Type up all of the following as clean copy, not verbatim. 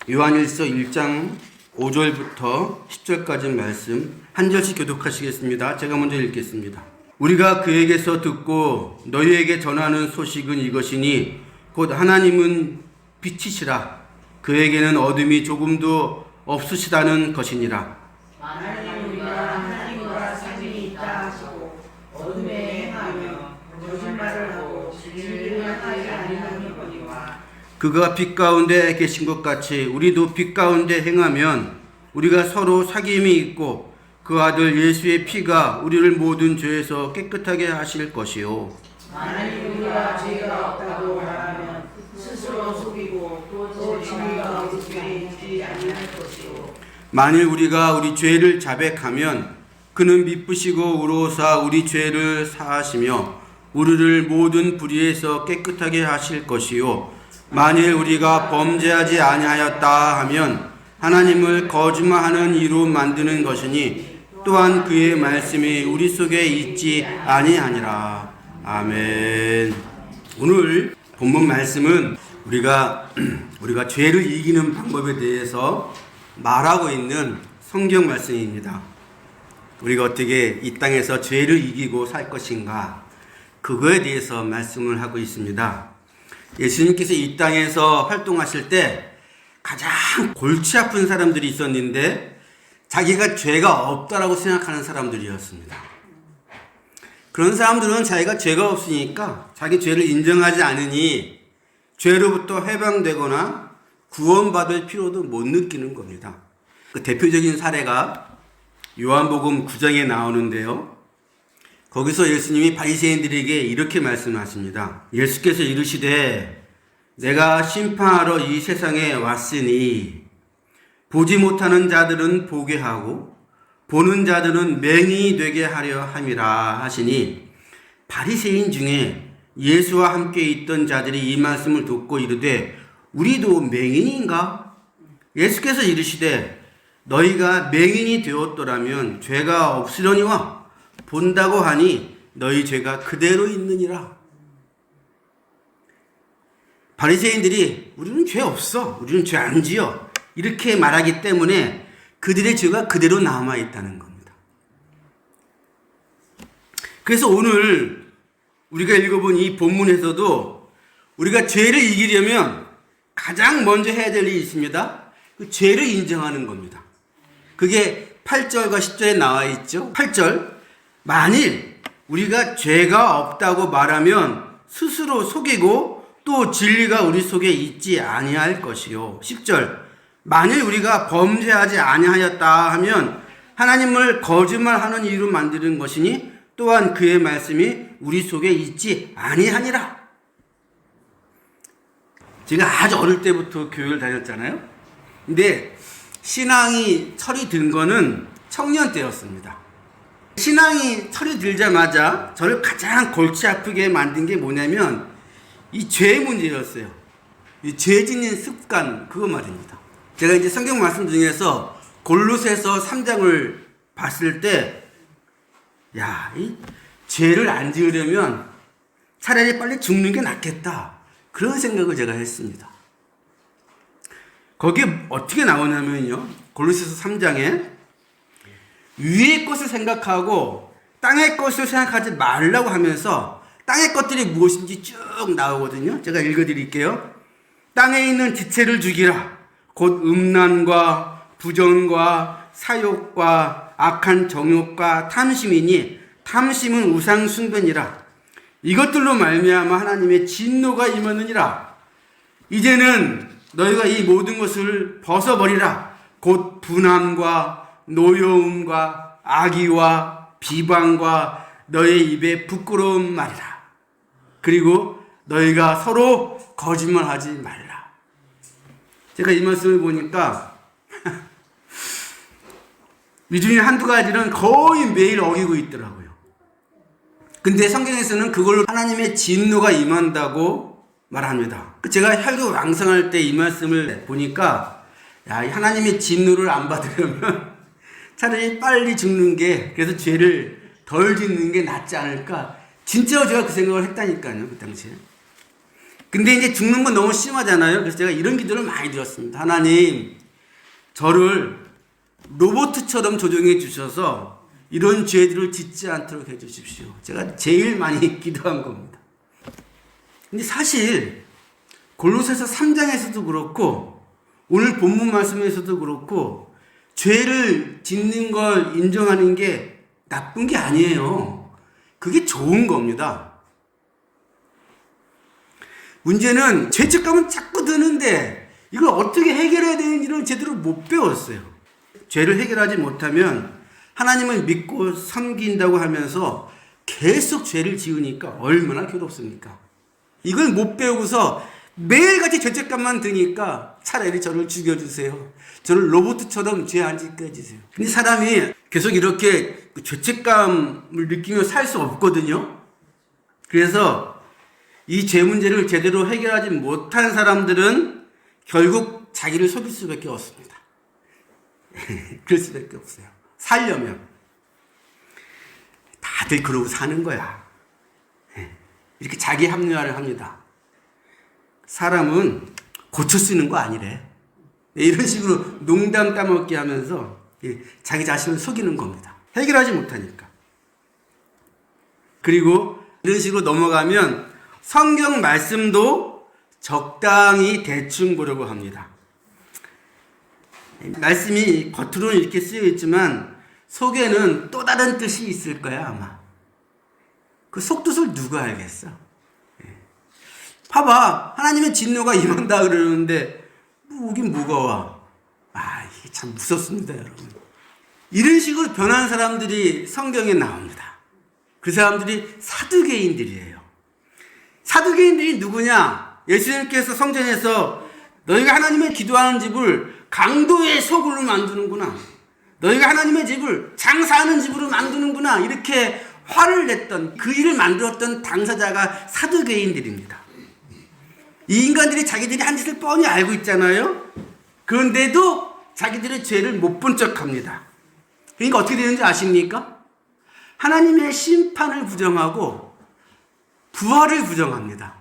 요한일서 1장 5절부터 10절까지 말씀 한 절씩 교독하시겠습니다. 제가 먼저 읽겠습니다. 우리가 그에게서 듣고 너희에게 전하는 소식은 이것이니 곧 하나님은 빛이시라. 그에게는 어둠이 조금도 없으시다는 것이니라. 만일 우리가 하나님과 상관이 있다 하시고 어둠에 행하며 거짓말을 하고 진리를 하지 아니하는 거니와 그가 빛 가운데 계신 것 같이 우리도 빛 가운데 행하면 우리가 서로 사귐이 있고 그 아들 예수의 피가 우리를 모든 죄에서 깨끗하게 하실 것이요. 만일 우리가 죄가 없다고 말하면 스스로 속이고 또 진리가 우리 속에 있지 아니할 것이요. 만일 우리가 우리 죄를 자백하면 그는 미쁘시고 의로우사 우리 죄를 사하시며 우리를 모든 불의에서 깨끗하게 하실 것이요. 만일 우리가 범죄하지 아니하였다 하면 하나님을 거짓말하는 이로 만드는 것이니 또한 그의 말씀이 우리 속에 있지 아니하니라. 아멘. 오늘 본문 말씀은 우리가 죄를 이기는 방법에 대해서 말하고 있는 성경 말씀입니다. 우리가 어떻게 이 땅에서 죄를 이기고 살 것인가, 그거에 대해서 말씀을 하고 있습니다. 예수님께서 이 땅에서 활동하실 때 가장 골치 아픈 사람들이 있었는데 자기가 죄가 없다라고 생각하는 사람들이었습니다. 그런 사람들은 자기가 죄가 없으니까 자기 죄를 인정하지 않으니 죄로부터 해방되거나 구원받을 필요도 못 느끼는 겁니다. 그 대표적인 사례가 요한복음 9장에 나오는데요. 거기서 예수님이 바리새인들에게 이렇게 말씀하십니다. 예수께서 이르시되 내가 심판하러 이 세상에 왔으니 보지 못하는 자들은 보게 하고 보는 자들은 맹인이 되게 하려 함이라 하시니 바리새인 중에 예수와 함께 있던 자들이 이 말씀을 듣고 이르되 우리도 맹인인가? 예수께서 이르시되 너희가 맹인이 되었더라면 죄가 없으려니와 본다고 하니 너희 죄가 그대로 있느니라. 바리새인들이 우리는 죄 없어, 우리는 죄 안 지어 이렇게 말하기 때문에 그들의 죄가 그대로 남아있다는 겁니다. 그래서 오늘 우리가 읽어본 이 본문에서도 우리가 죄를 이기려면 가장 먼저 해야 될 일이 있습니다. 그 죄를 인정하는 겁니다. 그게 8절과 10절에 나와 있죠. 8절, 만일 우리가 죄가 없다고 말하면 스스로 속이고 또 진리가 우리 속에 있지 아니할 것이요. 10절, 만일 우리가 범죄하지 아니하였다 하면 하나님을 거짓말하는 이유로 만드는 것이니 또한 그의 말씀이 우리 속에 있지 아니하니라. 제가 아주 어릴 때부터 교회를 다녔잖아요. 근데 신앙이 철이 든 거는 청년 때였습니다. 신앙이 철이 들자마자 저를 가장 골치 아프게 만든 게 뭐냐면 이 죄 문제였어요. 이 죄 짓는 습관, 그거 말입니다. 제가 이제 성경 말씀 중에서 골로새서 3장을 봤을 때, 이 죄를 안 지으려면 차라리 빨리 죽는 게 낫겠다. 그런 생각을 제가 했습니다. 거기에 어떻게 나오냐면요. 골로새서 3장에 위의 것을 생각하고 땅의 것을 생각하지 말라고 하면서 땅의 것들이 무엇인지 쭉 나오거든요. 제가 읽어드릴게요. 땅에 있는 지체를 죽이라. 곧 음란과 부정과 사욕과 악한 정욕과 탐심이니 탐심은 우상 숭배니라. 이것들로 말미암아 하나님의 진노가 임하느니라. 이제는 너희가 이 모든 것을 벗어버리라. 곧 분함과 노여움과 악의와 비방과 너의 입에 부끄러운 말이라. 그리고 너희가 서로 거짓말하지 말라. 제가 이 말씀을 보니까 이 중에 한두 가지는 거의 매일 어기고 있더라고요. 근데 성경에서는 그걸로 하나님의 진노가 임한다고 말합니다. 제가 혈교 왕성할 때 이 말씀을 보니까 하나님의 진노를 안 받으려면 차라리 빨리 죽는 게, 그래서 죄를 덜 짓는 게 낫지 않을까. 진짜로 제가 그 생각을 했다니까요, 그 당시에. 근데 이제 죽는 건 너무 심하잖아요. 그래서 제가 이런 기도를 많이 드렸습니다. 하나님, 저를 로봇처럼 조정해 주셔서 이런 죄들을 짓지 않도록 해 주십시오. 제가 제일 많이 기도한 겁니다. 근데 사실 골로새서 3장에서도 그렇고 오늘 본문 말씀에서도 그렇고 죄를 짓는 걸 인정하는 게 나쁜 게 아니에요. 그게 좋은 겁니다. 문제는 죄책감은 자꾸 드는데 이걸 어떻게 해결해야 되는지를 제대로 못 배웠어요. 죄를 해결하지 못하면 하나님을 믿고 섬긴다고 하면서 계속 죄를 지으니까 얼마나 괴롭습니까? 이걸 못 배우고서 매일같이 죄책감만 드니까 차라리 저를 죽여주세요. 저를 로봇처럼 죄 안 짓게 해주세요. 근데 사람이 계속 이렇게 죄책감을 느끼며 살 수 없거든요. 그래서 이 죄 문제를 제대로 해결하지 못한 사람들은 결국 자기를 속일 수밖에 없습니다. 그럴 수밖에 없어요. 살려면 다들 그러고 사는 거야. 이렇게 자기 합리화를 합니다. 사람은 고쳐 쓰는 거 아니래. 이런 식으로 농담 따먹기 하면서 자기 자신을 속이는 겁니다. 해결하지 못하니까. 그리고 이런 식으로 넘어가면 성경 말씀도 적당히 대충 보려고 합니다. 말씀이 겉으로는 이렇게 쓰여 있지만 속에는 또 다른 뜻이 있을 거야 아마. 그 속뜻을 누가 알겠어? 봐봐, 하나님의 진노가 임한다 그러는데 오긴 뭐가 와? 이게 참 무섭습니다, 여러분. 이런 식으로 변한 사람들이 성경에 나옵니다. 그 사람들이 사두개인들이에요. 사두개인들이 누구냐? 예수님께서 성전에서 너희가 하나님의 기도하는 집을 강도의 소굴로 만드는구나. 너희가 하나님의 집을 장사하는 집으로 만드는구나. 이렇게 화를 냈던, 그 일을 만들었던 당사자가 사두개인들입니다. 이 인간들이 자기들이 한 짓을 뻔히 알고 있잖아요. 그런데도 자기들의 죄를 못 본 척합니다. 그러니까 어떻게 되는지 아십니까? 하나님의 심판을 부정하고 부활을 부정합니다.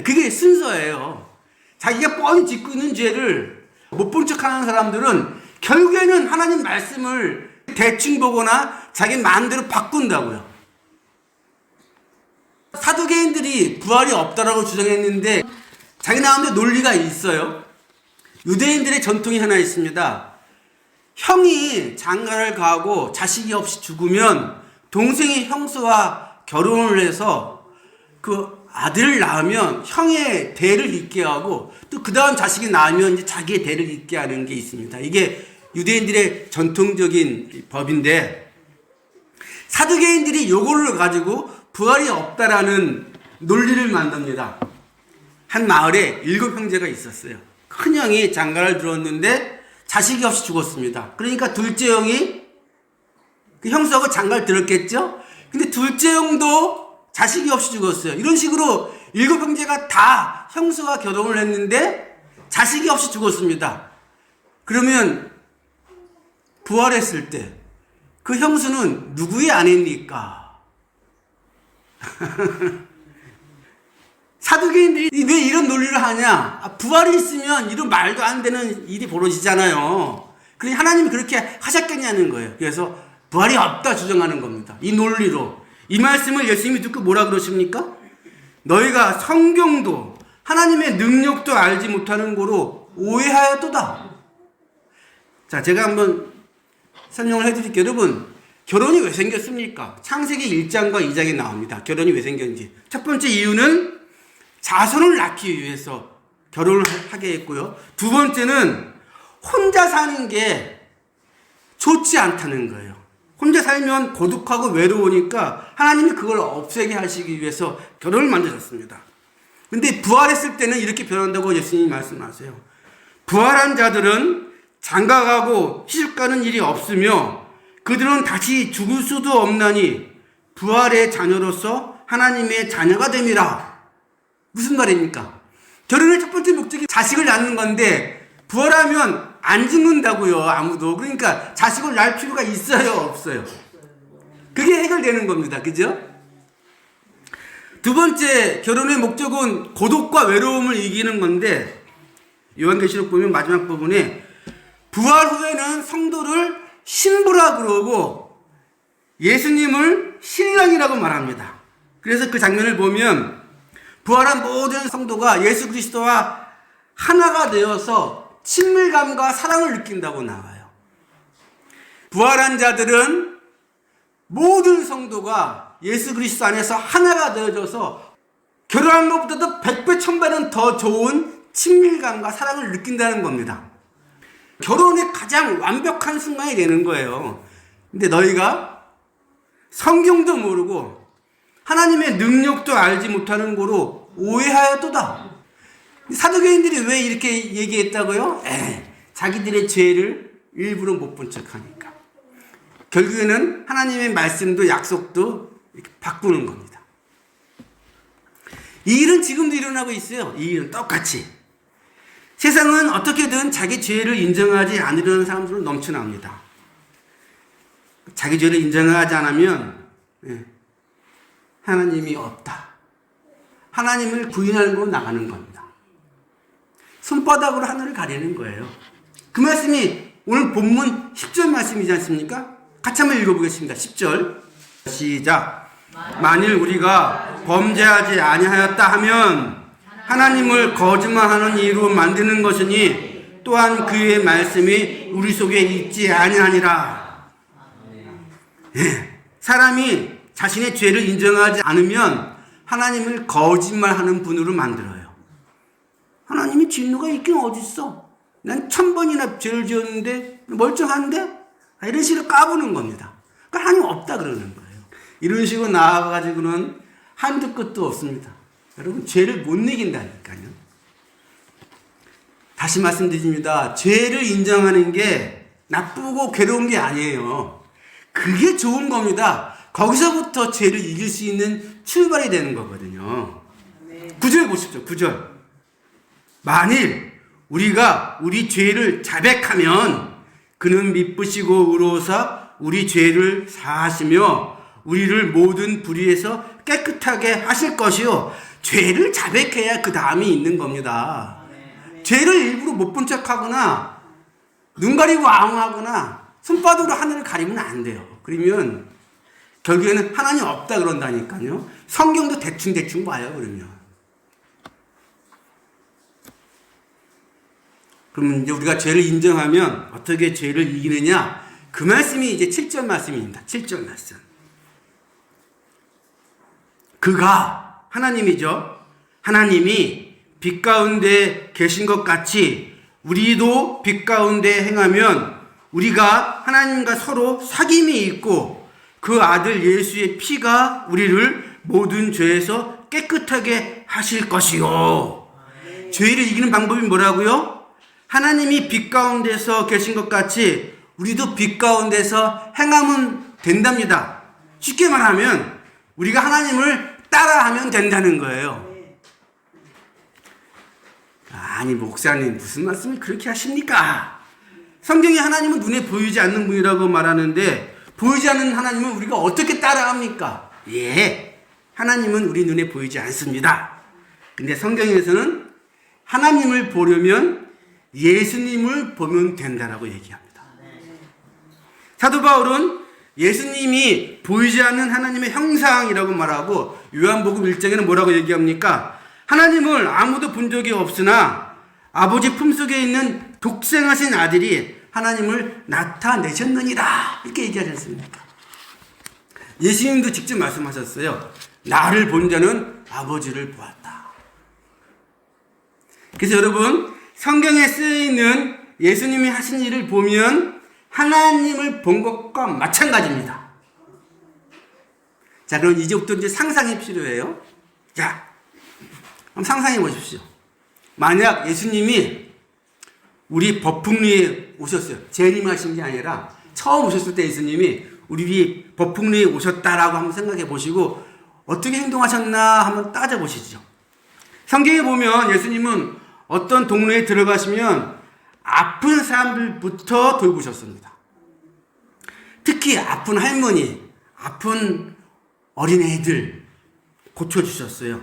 그게 순서예요. 자기가 뻔히 짓고 있는 죄를 못 본 척하는 사람들은 결국에는 하나님 말씀을 대충 보거나 자기 마음대로 바꾼다고요. 사두개인들이 부활이 없다라고 주장했는데 자기 나름대로 논리가 있어요. 유대인들의 전통이 하나 있습니다. 형이 장가를 가고 자식이 없이 죽으면 동생이 형수와 결혼을 해서 그 아들을 낳으면 형의 대를 잇게 하고 또 그 다음 자식이 낳으면 이제 자기의 대를 잇게 하는 게 있습니다. 이게 유대인들의 전통적인 법인데 사두개인들이 이걸로 가지고 부활이 없다라는 논리를 만듭니다. 한 마을에 7형제가 있었어요. 큰형이 장가를 들었는데 자식이 없이 죽었습니다. 그러니까 둘째 형이 그 형수하고 장가를 들었겠죠? 근데 둘째 형도 자식이 없이 죽었어요. 이런 식으로 7형제가 다 형수와 결혼을 했는데 자식이 없이 죽었습니다. 그러면 부활했을 때 그 형수는 누구의 아내입니까? 사두개인들이 왜 이런 논리를 하냐? 부활이 있으면 이런 말도 안 되는 일이 벌어지잖아요. 그러니 하나님이 그렇게 하셨겠냐는 거예요. 그래서 부활이 없다 주장하는 겁니다. 이 논리로. 이 말씀을 예수님이 듣고 뭐라 그러십니까? 너희가 성경도 하나님의 능력도 알지 못하는 거로 오해하였도다. 자, 제가 한번 설명을 해드릴게요. 여러분, 결혼이 왜 생겼습니까? 창세기 1장과 2장에 나옵니다. 결혼이 왜 생겼는지. 첫 번째 이유는 자손을 낳기 위해서 결혼을 하게 했고요. 두 번째는 혼자 사는 게 좋지 않다는 거예요. 혼자 살면 고독하고 외로우니까 하나님이 그걸 없애게 하시기 위해서 결혼을 만드셨습니다. 근데 부활했을 때는 이렇게 변한다고 예수님이 말씀하세요. 부활한 자들은 장가가고 시집가는 일이 없으며 그들은 다시 죽을 수도 없나니 부활의 자녀로서 하나님의 자녀가 됨이라. 무슨 말입니까? 결혼의 첫 번째 목적이 자식을 낳는 건데 부활하면 안 죽는다고요, 아무도. 그러니까 자식을 낳을 필요가 있어요, 없어요? 그게 해결되는 겁니다. 그죠? 두 번째, 결혼의 목적은 고독과 외로움을 이기는 건데, 요한계시록 보면 마지막 부분에 부활 후에는 성도를 신부라 그러고 예수님을 신랑이라고 말합니다. 그래서 그 장면을 보면 부활한 모든 성도가 예수 그리스도와 하나가 되어서 친밀감과 사랑을 느낀다고 나와요. 부활한 자들은 모든 성도가 예수 그리스도 안에서 하나가 되어져서 결혼한 것보다도 100배, 1000배는 더 좋은 친밀감과 사랑을 느낀다는 겁니다. 결혼의 가장 완벽한 순간이 되는 거예요. 근데 너희가 성경도 모르고 하나님의 능력도 알지 못하는 거로 오해하였도다. 사두개인들이 왜 이렇게 얘기했다고요? 자기들의 죄를 일부러 못 본 척하니까. 결국에는 하나님의 말씀도 약속도 이렇게 바꾸는 겁니다. 이 일은 지금도 일어나고 있어요. 이 일은 똑같이. 세상은 어떻게든 자기 죄를 인정하지 않으려는 사람들로 넘쳐납니다. 자기 죄를 인정하지 않으면 하나님이 없다. 하나님을 부인하는 걸로 나가는 겁니다. 손바닥으로 하늘을 가리는 거예요. 그 말씀이 오늘 본문 10절 말씀이지 않습니까? 같이 한번 읽어보겠습니다. 10절 시작. 만일 우리가 범죄하지 아니하였다 하면 하나님을 거짓말하는 이로 만드는 것이니 또한 그의 말씀이 우리 속에 있지 아니하니라. 사람이 자신의 죄를 인정하지 않으면 하나님을 거짓말하는 분으로 만들어요. 하나님이 진노가 있긴 어딨어. 난 1000번이나 죄를 지었는데 멀쩡한데? 이런 식으로 까부는 겁니다. 그러니까 하나님 없다 그러는 거예요. 이런 식으로 나와가지고는 한두 끝도 없습니다. 여러분, 죄를 못 이긴다니까요. 다시 말씀드립니다. 죄를 인정하는 게 나쁘고 괴로운 게 아니에요. 그게 좋은 겁니다. 거기서부터 죄를 이길 수 있는 출발이 되는 거거든요. 9절 보십시오. 9절. 만일 우리가 우리 죄를 자백하면 그는 미쁘시고 의로우사 우리 죄를 사하시며 우리를 모든 불의에서 깨끗하게 하실 것이요. 죄를 자백해야 그 다음이 있는 겁니다. 죄를 일부러 못 본 척하거나 눈 가리고 앙하거나 손바닥으로 하늘을 가리면 안 돼요. 그러면 결국에는 하나님 없다 그런다니까요. 성경도 대충 봐요. 그러면 이제 우리가 죄를 인정하면 어떻게 죄를 이기느냐? 그 말씀이 이제 7절 말씀입니다. 7절 말씀. 그가 하나님이죠. 하나님이 빛 가운데 계신 것 같이 우리도 빛 가운데 행하면 우리가 하나님과 서로 사귐이 있고 그 아들 예수의 피가 우리를 모든 죄에서 깨끗하게 하실 것이요. 죄를 이기는 방법이 뭐라고요? 하나님이 빛 가운데서 계신 것 같이 우리도 빛 가운데서 행하면 된답니다. 쉽게 말하면 우리가 하나님을 따라하면 된다는 거예요. 아니 목사님 무슨 말씀을 그렇게 하십니까? 성경에 하나님은 눈에 보이지 않는 분이라고 말하는데 보이지 않는 하나님은 우리가 어떻게 따라합니까? 하나님은 우리 눈에 보이지 않습니다. 근데 성경에서는 하나님을 보려면 예수님을 보면 된다라고 얘기합니다. 사도 바울은 예수님이 보이지 않는 하나님의 형상이라고 말하고 요한복음 1장에는 뭐라고 얘기합니까? 하나님을 아무도 본 적이 없으나 아버지 품속에 있는 독생하신 아들이 하나님을 나타내셨느니라 이렇게 얘기하지 않습니까? 예수님도 직접 말씀하셨어요. 나를 본 자는 아버지를 보았다. 그래서 여러분 성경에 쓰여있는 예수님이 하신 일을 보면 하나님을 본 것과 마찬가지입니다. 자, 그럼 이제부터 이제 상상이 필요해요. 자, 한번 상상해 보십시오. 만약 예수님이 우리 법흥리에 오셨어요. 재림하신 게 아니라 처음 오셨을 때 예수님이 우리 법흥리에 오셨다라고 한번 생각해 보시고 어떻게 행동하셨나 한번 따져보시죠. 성경에 보면 예수님은 어떤 동네에 들어가시면 아픈 사람들부터 돌보셨습니다. 특히 아픈 할머니, 아픈 어린애들, 고쳐주셨어요.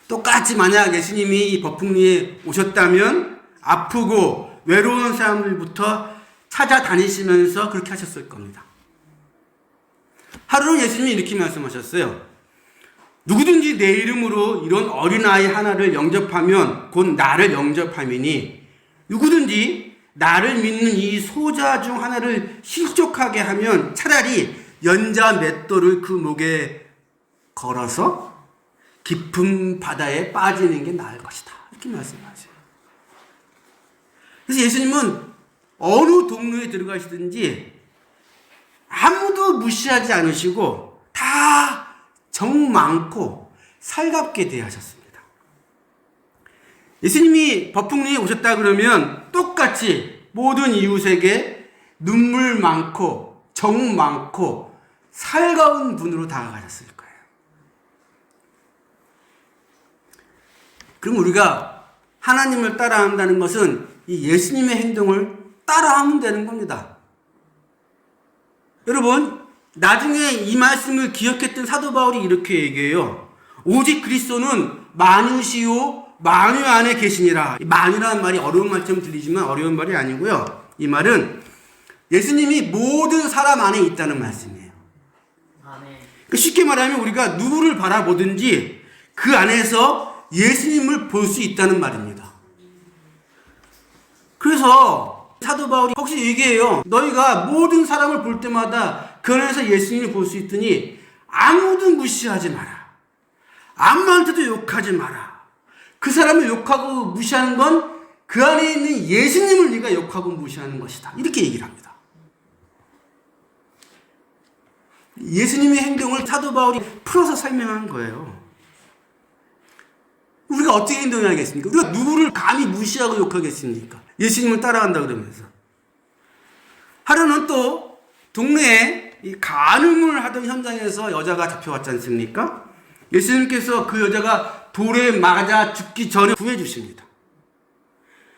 똑같이 만약 예수님이 이 법흥리에 오셨다면 아프고 외로운 사람들부터 찾아다니시면서 그렇게 하셨을 겁니다. 하루는 예수님이 이렇게 말씀하셨어요. 누구든지 내 이름으로 이런 어린아이 하나를 영접하면 곧 나를 영접함이니 누구든지 나를 믿는 이 소자 중 하나를 실족하게 하면 차라리 연자 맷돌을 그 목에 걸어서 깊은 바다에 빠지는 게 나을 것이다. 이렇게 말씀하세요. 그래서 예수님은 어느 동네에 들어가시든지 아무도 무시하지 않으시고 다 정 많고 살갑게 대하셨습니다. 예수님이 법흥리에 오셨다 그러면 똑같이 모든 이웃에게 눈물 많고 정 많고 살가운 분으로 다가가셨을 거예요. 그럼 우리가 하나님을 따라한다는 것은 이 예수님의 행동을 따라하면 되는 겁니다. 여러분, 나중에 이 말씀을 기억했던 사도 바울이 이렇게 얘기해요. 오직 그리스도는 만유시요 만유 안에 계시니라. 만유라는 말이 어려운 말처럼 들리지만 어려운 말이 아니고요. 이 말은 예수님이 모든 사람 안에 있다는 말씀이에요. 쉽게 말하면 우리가 누구를 바라보든지 그 안에서 예수님을 볼 수 있다는 말입니다. 그래서 사도 바울이 혹시 얘기해요. 너희가 모든 사람을 볼 때마다 그 안에서 예수님을 볼 수 있더니 아무도 무시하지 마라. 아무한테도 욕하지 마라. 그 사람을 욕하고 무시하는 건 그 안에 있는 예수님을 네가 욕하고 무시하는 것이다. 이렇게 얘기를 합니다. 예수님의 행동을 사도 바울이 풀어서 설명한 거예요. 우리가 어떻게 행동해야겠습니까? 우리가 누구를 감히 무시하고 욕하겠습니까? 예수님을 따라간다 그러면서. 하루는 또 동네에 이 간음을 하던 현장에서 여자가 잡혀왔지 않습니까? 예수님께서 그 여자가 돌에 맞아 죽기 전에 구해주십니다.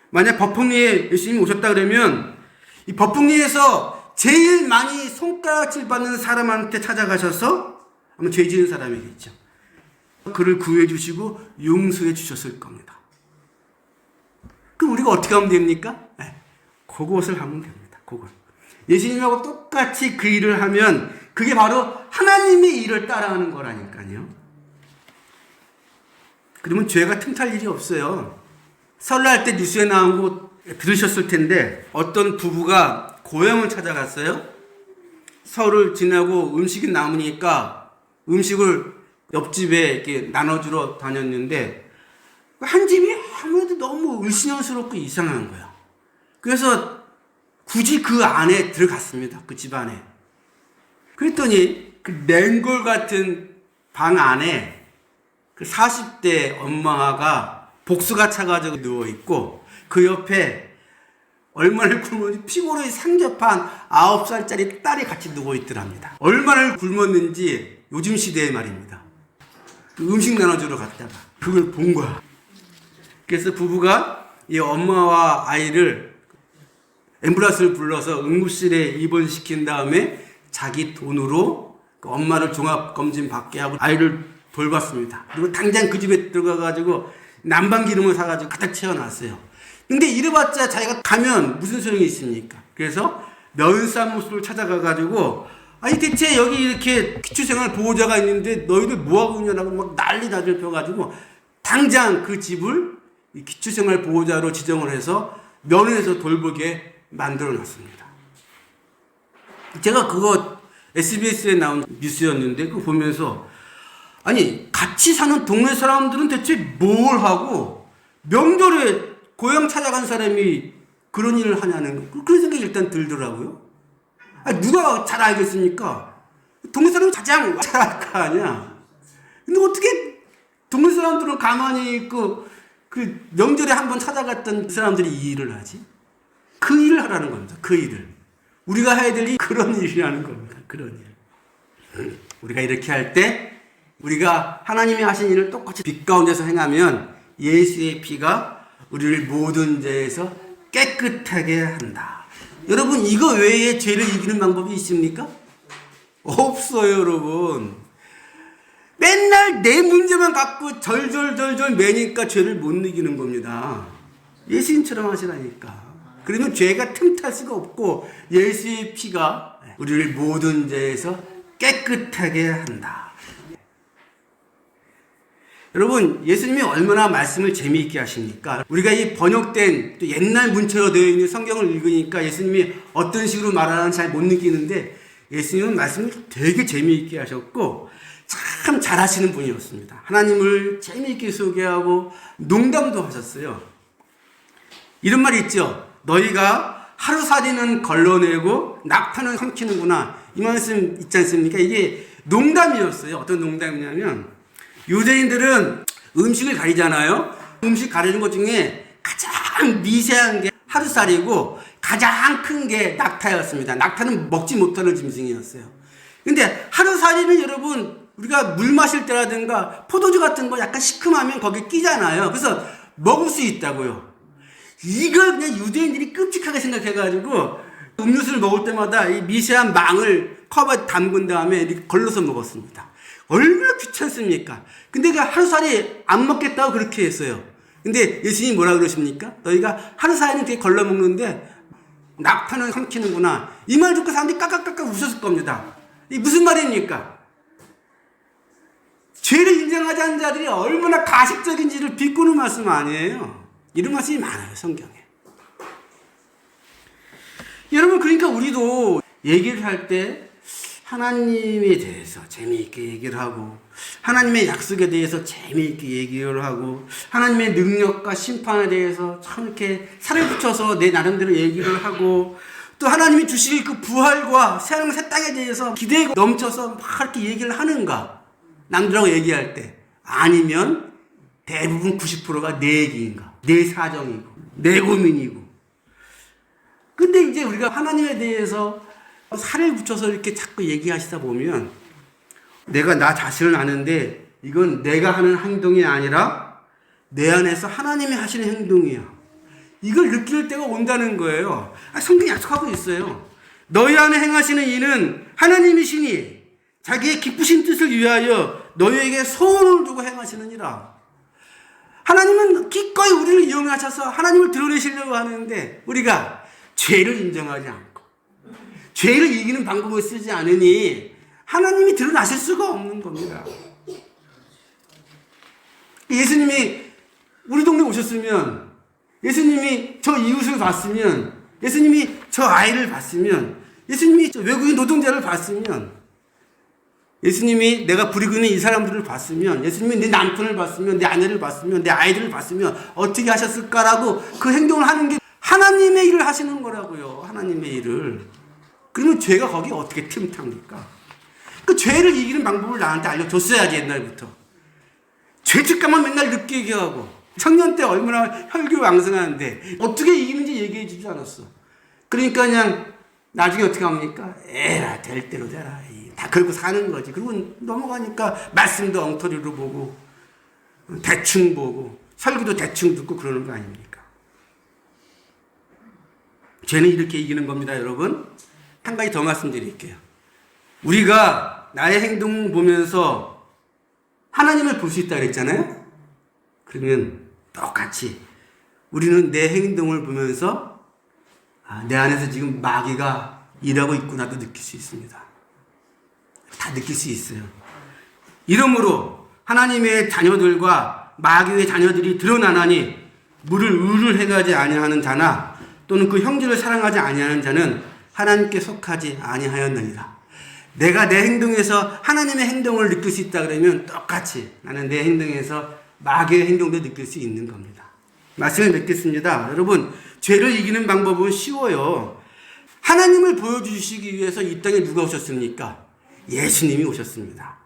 만약 법흥리에 예수님이 오셨다 그러면 이 법흥리에서 제일 많이 손가락질 받는 사람한테 찾아가셔서 아마 죄 지은 사람이겠죠. 그를 구해주시고 용서해 주셨을 겁니다. 그럼 우리가 어떻게 하면 됩니까? 그것을 하면 됩니다. 그것. 예수님하고 똑같이 그 일을 하면 그게 바로 하나님의 일을 따라하는 거라니까요. 그러면 죄가 틈탈 일이 없어요. 설날 때 뉴스에 나온 거 들으셨을 텐데 어떤 부부가 고향을 찾아갔어요. 설을 지나고 음식이 남으니까 음식을 옆집에 이렇게 나눠주러 다녔는데 한 집이 아무래도 너무 을씨년스럽고 이상한 거야. 그래서 굳이 그 안에 들어갔습니다. 그 집 안에. 그랬더니 그 맹골 같은 방 안에 그 40대 엄마가 복수가 차가지고 누워있고 그 옆에 얼마나 굶었는지 피골이 상접한 9살짜리 딸이 같이 누워있더랍니다. 얼마나 굶었는지 요즘 시대의 말입니다. 그 음식 나눠주러 갔다가 그걸 본 거야. 그래서 부부가 이 엄마와 아이를 앰뷸런스를 불러서 응급실에 입원시킨 다음에 자기 돈으로 그 엄마를 종합검진 받게 하고 아이를 돌봤습니다. 그리고 당장 그 집에 들어가가지고 난방기름을 사가지고 가득 채워놨어요. 근데 이래봤자 자기가 가면 무슨 소용이 있습니까? 그래서 면사무소를 찾아가가지고 아니 대체 여기 이렇게 기초생활 보호자가 있는데 너희들 뭐하고 있냐라고 막 난리 다들 펴가지고 당장 그 집을 기초생활 보호자로 지정을 해서 면회에서 돌보게 만들어놨습니다. 제가 그거 SBS에 나온 뉴스였는데 그거 보면서 아니 같이 사는 동네 사람들은 대체 뭘 하고 명절에 고향 찾아간 사람이 그런 일을 하냐는 그런 생각이 일단 들더라고요. 아니, 누가 잘 알겠습니까? 동네 사람이 가장 잘 알 거 아니야. 근데 어떻게 동네 사람들은 가만히 있고 그 명절에 한번 찾아갔던 사람들이 이 일을 하지? 그 일을 하라는 겁니다. 그 일을. 우리가 해야 될 일 그런 일이라는 겁니다. 그런 일. 우리가 이렇게 할 때 우리가 하나님이 하신 일을 똑같이 빛 가운데서 행하면 예수의 피가 우리를 모든 죄에서 깨끗하게 한다. 여러분 이거 외에 죄를 이기는 방법이 있습니까? 없어요 여러분. 맨날 내 문제만 갖고 절절절절 매니까 죄를 못 이기는 겁니다. 예수님처럼 하시라니까. 그러면 죄가 틈탈 수가 없고 예수의 피가 우리를 모든 죄에서 깨끗하게 한다. 여러분, 예수님이 얼마나 말씀을 재미있게 하십니까? 우리가 이 번역된 또 옛날 문체로 되어 있는 성경을 읽으니까 예수님이 어떤 식으로 말하는지 잘 못 느끼는데 예수님은 말씀을 되게 재미있게 하셨고 참 잘하시는 분이었습니다. 하나님을 재미있게 소개하고 농담도 하셨어요. 이런 말이 있죠. 너희가 하루살이는 걸러내고 낙타는 삼키는구나. 이 말씀 있지 않습니까? 이게 농담이었어요. 어떤 농담이냐면 유대인들은 음식을 가리잖아요. 음식 가리는 것 중에 가장 미세한 게 하루살이고 가장 큰 게 낙타였습니다. 낙타는 먹지 못하는 짐승이었어요. 근데 하루살이는 여러분 우리가 물 마실 때라든가 포도주 같은 거 약간 시큼하면 거기 끼잖아요. 그래서 먹을 수 있다고요. 이걸 그냥 유대인들이 끔찍하게 생각해가지고 음료수를 먹을 때마다 이 미세한 망을 컵에 담근 다음에 이렇게 걸러서 먹었습니다. 얼마나 귀찮습니까? 근데 그 하루살이 안 먹겠다고 그렇게 했어요. 근데 예수님이 뭐라 그러십니까? 너희가 하루살이는 되게 걸러 먹는데 낙타는 삼키는구나. 이 말 듣고 사람들이 까깍까깍 웃었을 겁니다. 이게 무슨 말입니까? 죄를 인정하지 않는 자들이 얼마나 가식적인지를 비꼬는 말씀 아니에요. 이런 말씀이 많아요, 성경에. 여러분, 그러니까 우리도 얘기를 할 때 하나님에 대해서 재미있게 얘기를 하고 하나님의 약속에 대해서 재미있게 얘기를 하고 하나님의 능력과 심판에 대해서 참 이렇게 살을 붙여서 내 나름대로 얘기를 하고 또 하나님이 주실 그 부활과 새하늘 새 땅에 대해서 기대에 넘쳐서 막 이렇게 얘기를 하는가? 남들하고 얘기할 때. 아니면 대부분 90%가 내 얘기인가? 내 사정이고 내 고민이고. 근데 이제 우리가 하나님에 대해서 살을 붙여서 이렇게 자꾸 얘기하시다 보면 내가 나 자신을 아는데 이건 내가 하는 행동이 아니라 내 안에서 하나님이 하시는 행동이야. 이걸 느낄 때가 온다는 거예요. 성경이 약속하고 있어요. 너희 안에 행하시는 이는 하나님이시니 자기의 기쁘신 뜻을 위하여 너희에게 소원을 두고 행하시느니라. 하나님은 기꺼이 우리를 이용하셔서 하나님을 드러내시려고 하는데 우리가 죄를 인정하지 않고 죄를 이기는 방법을 쓰지 않으니 하나님이 드러나실 수가 없는 겁니다. 예수님이 우리 동네 오셨으면 예수님이 저 이웃을 봤으면 예수님이 저 아이를 봤으면 예수님이 저 외국인 노동자를 봤으면 예수님이 내가 부리고 있는 이 사람들을 봤으면 예수님이 내 남편을 봤으면 내 아내를 봤으면 내 아이들을 봤으면 어떻게 하셨을까라고 그 행동을 하는 게 하나님의 일을 하시는 거라고요. 하나님의 일을. 그러면 죄가 거기에 어떻게 틈탑니까? 그 죄를 이기는 방법을 나한테 알려줬어야지 옛날부터. 죄책감만 맨날 느끼게 하고 청년 때 얼마나 혈기왕성하는데 어떻게 이기는지 얘기해 주지 않았어. 그러니까 그냥 나중에 어떻게 합니까? 에라 될 대로 되라. 다 그러고 사는 거지. 그리고 넘어가니까 말씀도 엉터리로 보고 대충 보고 설교도 대충 듣고 그러는 거 아닙니까? 죄는 이렇게 이기는 겁니다, 여러분. 한 가지 더 말씀드릴게요. 우리가 나의 행동 보면서 하나님을 볼 수 있다 그랬잖아요? 그러면 똑같이 우리는 내 행동을 보면서 내 안에서 지금 마귀가 일하고 있구나도 느낄 수 있습니다. 다 느낄 수 있어요. 이러므로 하나님의 자녀들과 마귀의 자녀들이 드러나나니 물을 의를 행하지 아니하는 자나 또는 그 형제를 사랑하지 아니하는 자는 하나님께 속하지 아니하였느니라. 내가 내 행동에서 하나님의 행동을 느낄 수 있다 그러면 똑같이 나는 내 행동에서 마귀의 행동도 느낄 수 있는 겁니다. 말씀을 맺겠습니다. 여러분, 죄를 이기는 방법은 쉬워요. 하나님을 보여주시기 위해서 이 땅에 누가 오셨습니까? 예수님이 오셨습니다.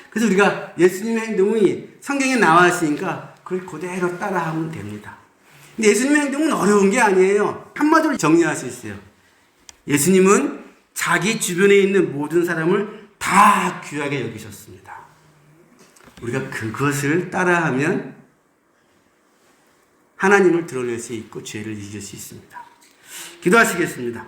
그래서 우리가 예수님의 행동이 성경에 나와 있으니까 그걸 그대로 따라하면 됩니다. 근데 예수님의 행동은 어려운 게 아니에요. 한마디로 정리할 수 있어요. 예수님은 자기 주변에 있는 모든 사람을 다 귀하게 여기셨습니다. 우리가 그것을 따라하면 하나님을 드러낼 수 있고 죄를 이길 수 있습니다. 기도하시겠습니다.